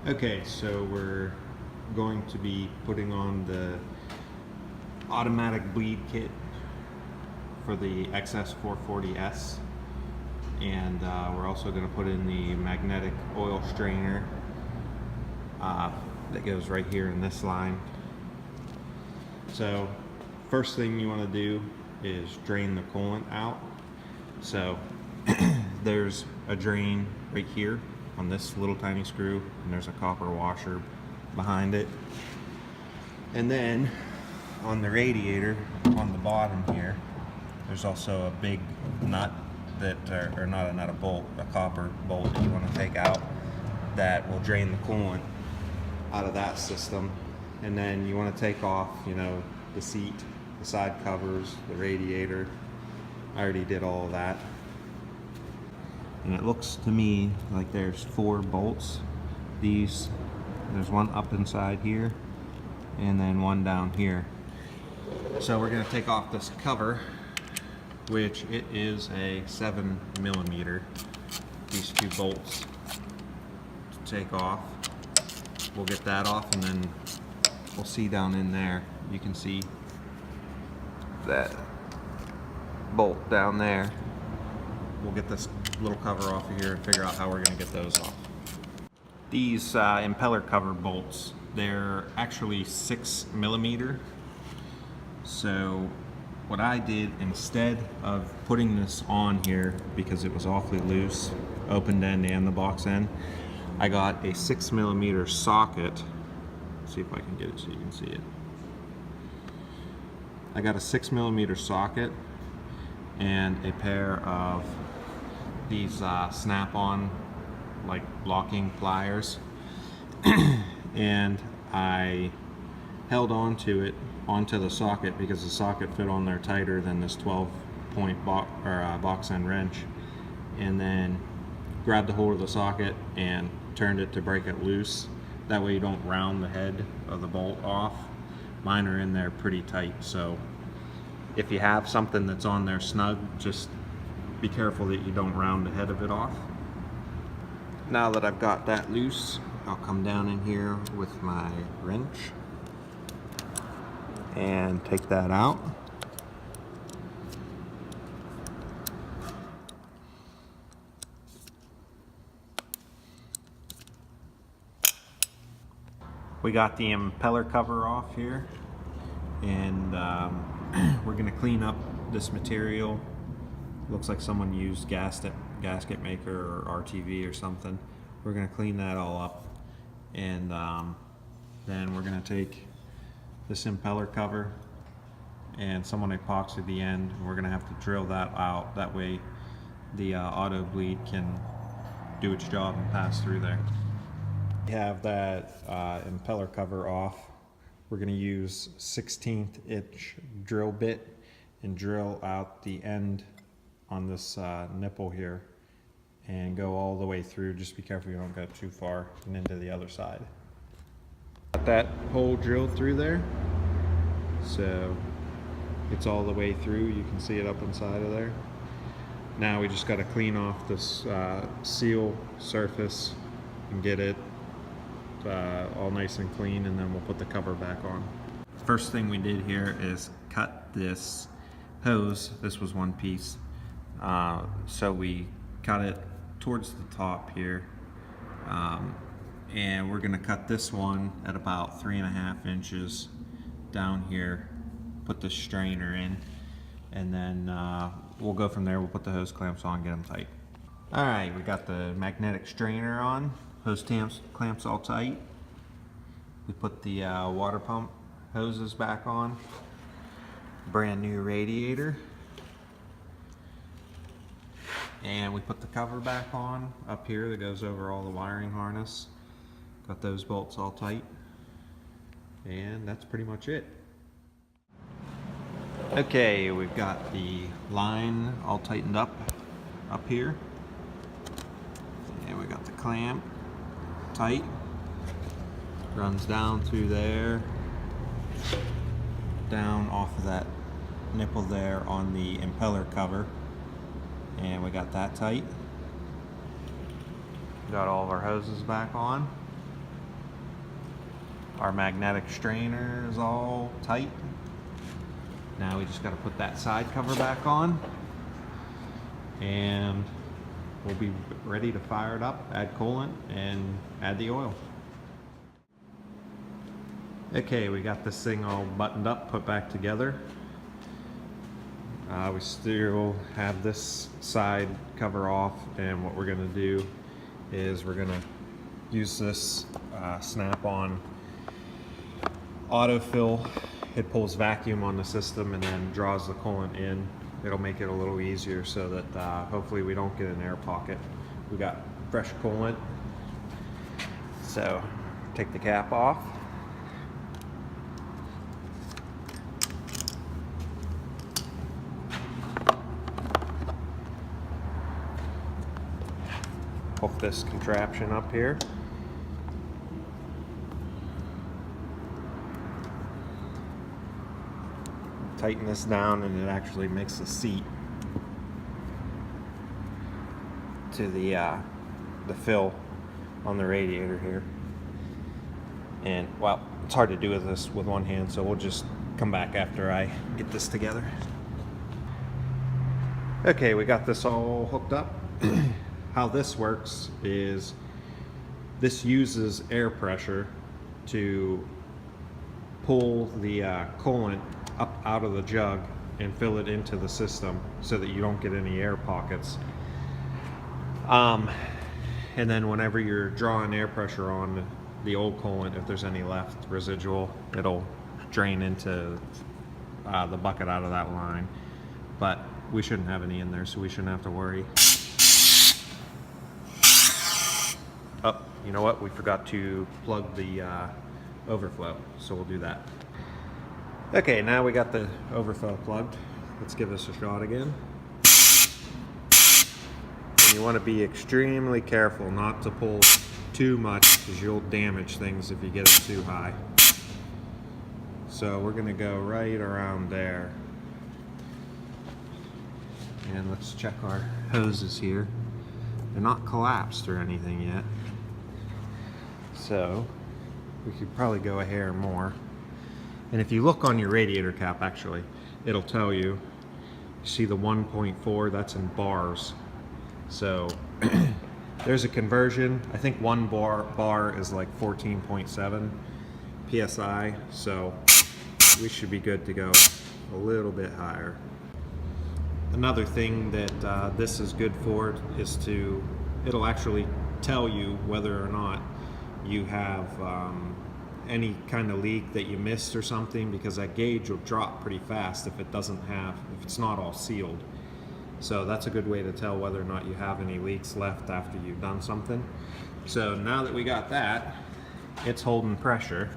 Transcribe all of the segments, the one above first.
Okay, so we're going to be putting on the automatic bleed kit for the X440S, and we're also going to put in the magnetic oil strainer that goes right here in this line. So first thing you want to do is drain the coolant out. So there's a drain right here on this little tiny screw, and there's a copper washer behind it. And then on the radiator on the bottom here, there's also a big nut that, or not a nut, a bolt, a copper bolt that you want to take out that will drain the coolant out of that system. And then you want to take off, the seat, the side covers, the radiator. I already did all of that. And it looks to me like there's 4 bolts. There's one up inside here and then one down here. So we're going to take off this cover, which it is a 7mm. These 2 bolts to take off. We'll get that off, and then we'll see down in there. You can see that bolt down there. We'll get this little cover off of here and figure out how we're going to get those off. These impeller cover bolts, they're actually 6mm. So what I did, instead of putting this on here because it was awfully loose, open end and the box end, I got a 6mm socket. Let's see if I can get it so you can see it. I got a 6mm socket and a pair of these snap-on like locking pliers, and I held onto the socket because the socket fit on there tighter than this 12-point box end wrench, and then grabbed the hold of the socket and turned it to break it loose. That way you don't round the head of the bolt off. Mine are in there pretty tight, so if you have something that's on there snug, just be careful that you don't round the head of it off. Now that I've got that loose, I'll come down in here with my wrench and take that out. We got the impeller cover off here, and we're going to clean up this material. Looks like someone used gasket maker or RTV or something. We're going to clean that all up, and then we're going to take this impeller cover and someone epoxy the end, and we're going to have to drill that out. That way the Autobleed can do its job and pass through there. We have that impeller cover off. We're going to use 1/16 inch drill bit and drill out the end on this nipple here and go all the way through. Just be careful you don't go too far and into the other side. Got that hole drilled through there, so it's all the way through. You can see it up inside of there. Now we just got to clean off this seal surface and get it all nice and clean, and then we'll put the cover back on. First thing we did here is cut this hose. This was one piece, so we cut it towards the top here, and we're going to cut this one at about 3.5 inches down here, put the strainer in, and then we'll go from there. We'll put the hose clamps on, get them tight. Alright, we got the magnetic strainer on, hose clamps all tight. We put the water pump hoses back on, brand new radiator, and we put the cover back on up here that goes over all the wiring harness. Got those bolts all tight, and that's pretty much it. Okay, we've got the line all tightened up here, and we got the clamp tight, runs down through there, down off of that nipple there on the impeller cover, and we got that tight. Got all of our hoses back on. Our magnetic strainer is all tight. Now we just got to put that side cover back on, and we'll be ready to fire it up, add coolant, and add the oil. Okay, we got this thing all buttoned up, put back together. We still have this side cover off, and what we're going to do is we're going to use this snap-on autofill. It pulls vacuum on the system and then draws the coolant in. It'll make it a little easier so that hopefully we don't get an air pocket. We got fresh coolant. So take the cap off. Hook this contraption up here. Tighten this down, and it actually makes the seat to the fill on the radiator here. And well, it's hard to do this with one hand, so we'll just come back after I get this together. Okay, we got this all hooked up. How this works is this uses air pressure to pull the coolant up out of the jug and fill it into the system so that you don't get any air pockets. And then whenever you're drawing air pressure on the old coolant, if there's any left residual, it'll drain into the bucket out of that line. But we shouldn't have any in there, so we shouldn't have to worry. Oh, you know what? We forgot to plug the overflow, so we'll do that. Okay, now we got the overflow plugged. Let's give this a shot again. And you want to be extremely careful not to pull too much, because you'll damage things if you get it too high. So we're going to go right around there. And let's check our hoses here. They're not collapsed or anything yet. So we could probably go a hair more. And if you look on your radiator cap, actually, it'll tell you, see the 1.4, that's in bars. So there's a conversion. I think one bar is like 14.7 PSI. So we should be good to go a little bit higher. Another thing that this is good for is it'll actually tell you whether or not you have any kind of leak that you missed or something, because that gauge will drop pretty fast if it's not all sealed. So that's a good way to tell whether or not you have any leaks left after you've done something. So now that we got that, it's holding pressure.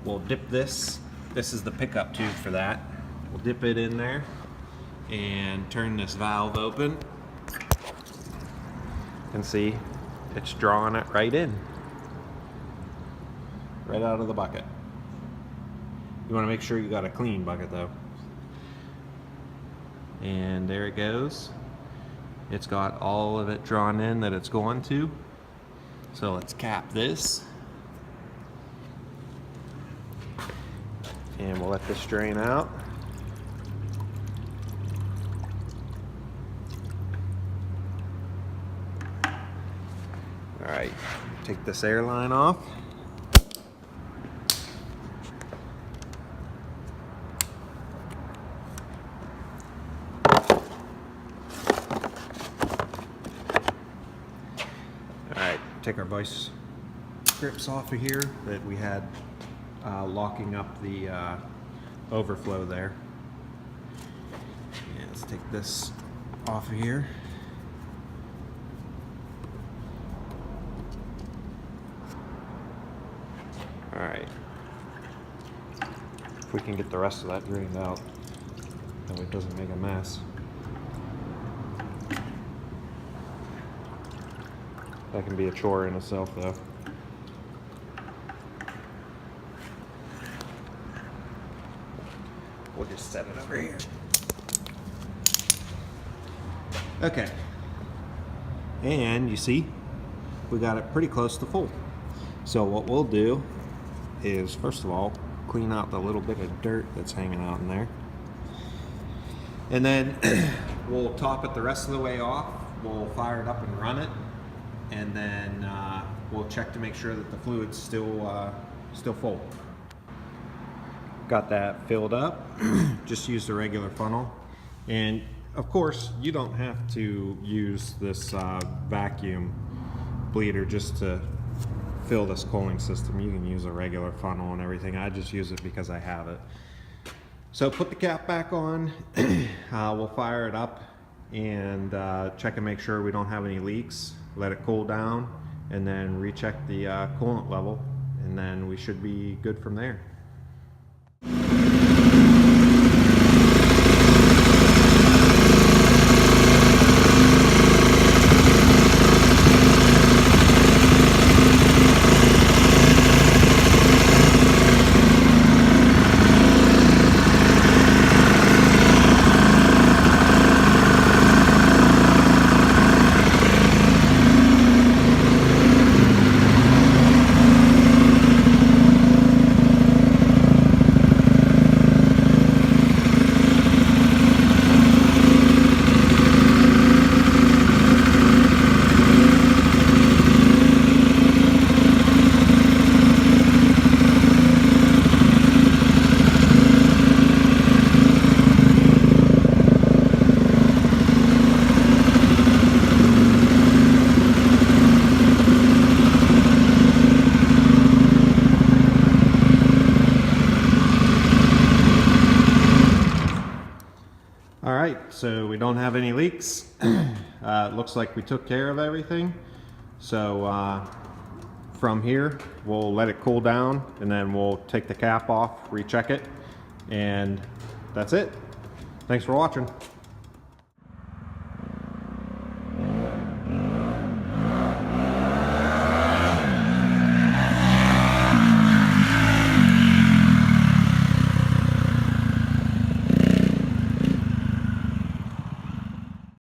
We'll dip this. This is the pickup tube for that. We'll dip it in there and turn this valve open. You can see it's drawing it right in. Right out of the bucket. You want to make sure you got a clean bucket though. And there it goes. It's got all of it drawn in that it's going to. So let's cap this. And we'll let this drain out. Alright, take this air line off. Take our vice grips off of here that we had locking up the overflow there. Yeah, let's take this off of here. Alright. If we can get the rest of that drained out, so it doesn't make a mess. That can be a chore in itself, though. We'll just set it over here. Okay. And you see, we got it pretty close to full. So what we'll do is, first of all, clean out the little bit of dirt that's hanging out in there. And then we'll top it the rest of the way off. We'll fire it up and run it. And then we'll check to make sure that the fluid's still full. Got that filled up. Just used a regular funnel. And of course, you don't have to use this vacuum bleeder just to fill this cooling system. You can use a regular funnel and everything. I just use it because I have it. So put the cap back on. We'll fire it up and check and make sure we don't have any leaks. Let it cool down and then recheck the coolant level, and then we should be good from there. Alright, so we don't have any leaks. It looks like we took care of everything. So from here, we'll let it cool down and then we'll take the cap off, recheck it, and that's it. Thanks for watching.